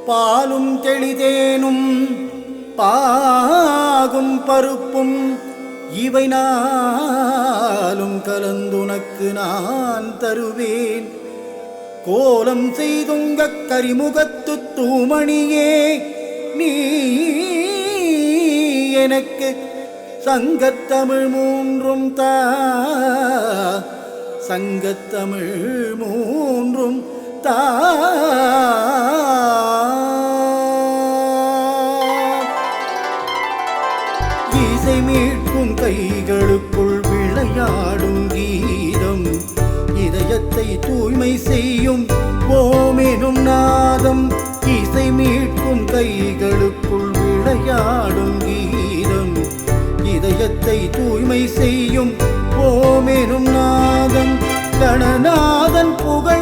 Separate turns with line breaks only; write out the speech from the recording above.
பாலும் தெளிதேனும் பாகும் பருப்பும் இவை நாளும் கலந்துனக்கு நான் தருவேன். கோலம் செய்துங்க கரிமுகத்து தூமணியே நீ எனக்கு சங்கத்தமிழ் மூன்றும் தா, சங்கத்தமிழ் மூன்றும் தா. இசை மீட்கும் கைகளுக்குள் விளையாடும் கீதம், இதயத்தை தூய்மை செய்யும் ஓமெனும் நாதம். இசை மீட்கும் கைகளுக்குள் விளையாடும் கீதம், இதயத்தை தூய்மை செய்யும் ஓமெனும் நாதம். கணநாதன் புகழ்